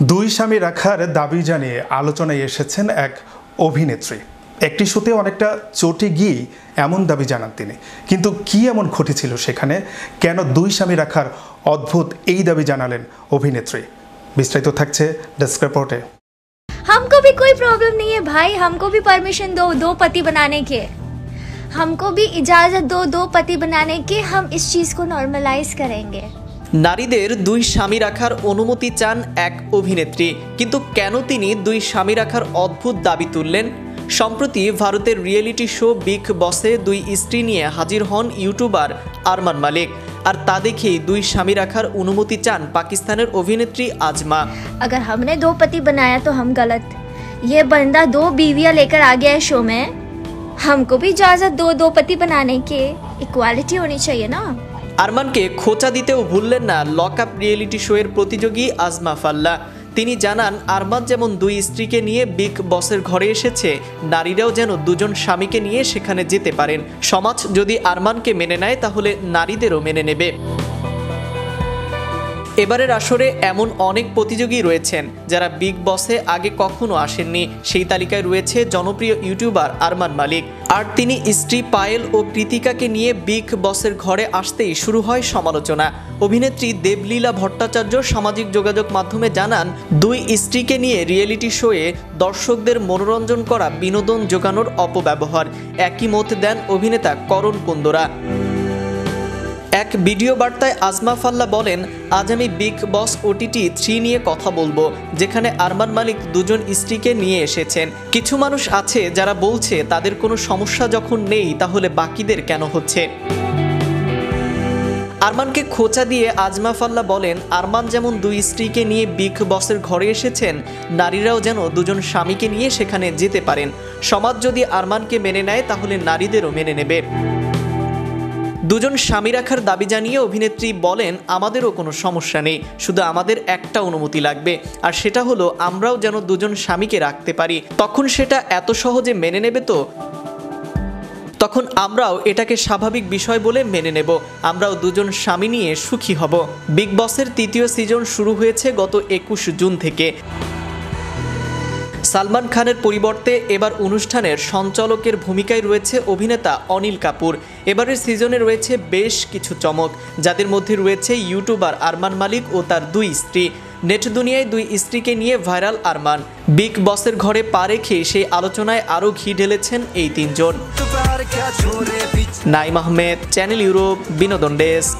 দুই স্বামী রাখার দাবি জানিয়ে আলোচনায় এসেছেন এক অভিনেত্রী। একটি শোতে অনেকটা চটে গিয়ে এমন দাবি জানান তিনি। কিন্তু কি এমন ঘটেছিল সেখানে, কেন দুই স্বামী রাখার অদ্ভুত এই দাবি জানালেন অভিনেত্রী? বিস্তারিত থাকছে ডেস্ক রিপোর্টে। हमको भी कोई प्रॉब्लम नहीं है भाई, हमको भी परमिशन दो पति बनाने के, हमको भी इजाजत दो पति बनाने के। हम इस चीज को नॉर्मलाइज करेंगे। নারীদের দুই স্বামী রাখার অনুমতি চান এক অভিনেত্রী, কিন্তু কেন তিনি দুই স্বামী রাখার অদ্ভুত দাবি তুললেন? সম্প্রতি ভারতের রিয়েলিটি শো বিগ বসে দুই স্ত্রী নিয়ে হাজির হন ইউটিউবার আরমান মালিক। আর তা দেখেই দুই স্বামী রাখার অনুমতি চান পাকিস্তানের অভিনেত্রী আজমা। अगर हमने दो पति बनाया तो हम गलत, ये बंदा दो बीवियां लेकर आ गया है शो में, हमको भी इजाजत दो पति बनाने के। इक्वालिटी होनी चाहिए ना। আরমানকে খোঁচা দিতেও ভুললেন না লক আপ রিয়েলিটি শো এর প্রতিযোগী আজমা ফাল্লা। তিনি জানান, আরমান যেমন দুই স্ত্রীকে নিয়ে বিগ বসের ঘরে এসেছে, নারীরাও যেন দুজন স্বামীকে নিয়ে সেখানে যেতে পারেন। সমাজ যদি আরমানকে মেনে নেয় তাহলে নারীদেরও মেনে নেবে। এবারের আসরে এমন অনেক প্রতিযোগী রয়েছেন যারা বিগ বসে আগে কখনো আসেননি। সেই তালিকায় রয়েছে জনপ্রিয় ইউটিউবার আরমান মালিক। আর তিনি স্ত্রী পায়েল ও কৃতিকাকে নিয়ে বিগ বসের ঘরে আসতেই শুরু হয় সমালোচনা। অভিনেত্রী দেবলীলা ভট্টাচার্য সামাজিক যোগাযোগ মাধ্যমে জানান, দুই স্ত্রীকে নিয়ে রিয়েলিটি শোয়ে দর্শকদের মনোরঞ্জন করা বিনোদন জোগানোর অপব্যবহার। একই মত দেন অভিনেতা করণ কুন্দরা। এক ভিডিও বার্তায় আজমা ফাল্লা বলেন, আজ আমি বিগ বস OTT 3 নিয়ে কথা বলবো, যেখানে আরমান মালিক দুজন স্ত্রীকে নিয়ে এসেছেন। কিছু মানুষ আছে যারা বলছে তাদের কোনো সমস্যা যখন নেই তাহলে বাকিদের কেন হচ্ছে। আরমানকে খোঁচা দিয়ে আজমা ফাল্লা বলেন, আরমান যেমন দুই স্ত্রীকে নিয়ে বিগ বসের ঘরে এসেছেন, নারীরাও যেন দুজন স্বামীকে নিয়ে সেখানে যেতে পারেন। সমাজ যদি আরমানকে মেনে নেয় তাহলে নারীদেরও মেনে নেবে। দুজন স্বামী রাখার দাবি জানিয়ে অভিনেত্রী বলেন, আমাদেরও কোনো সমস্যা নেই, শুধু আমাদের একটা অনুমতি লাগবে, আর সেটা হলো আমরাও যেন দুজন স্বামীকে রাখতে পারি। তখন সেটা এত সহজে মেনে নেবে তো? তখন আমরাও এটাকে স্বাভাবিক বিষয় বলে মেনে নেব, আমরাও দুজন স্বামী নিয়ে সুখী হব। বিগ বসের 3য় সিজন শুরু হয়েছে গত 21 জুন থেকে। সালমান খানের পরিবর্তে এবার অনুষ্ঠানের সঞ্চালকের ভূমিকায় রয়েছে অভিনেতা অনিল কাপুর। এবারের সিজনে রয়েছে বেশ কিছু চমক, যাদের মধ্যে রয়েছে ইউটিউবার আরমান মালিক ও তার দুই স্ত্রী। নেট দুনিয়ায় দুই স্ত্রীকে নিয়ে ভাইরাল আরমান। বিগ বসের ঘরে পা রেখে সেই আলোচনায় আরও ঘি ঢেলেছেন এই তিনজন। নাইম আহমেদ, চ্যানেল ইউরোপ, বিনোদন ডেস্ক।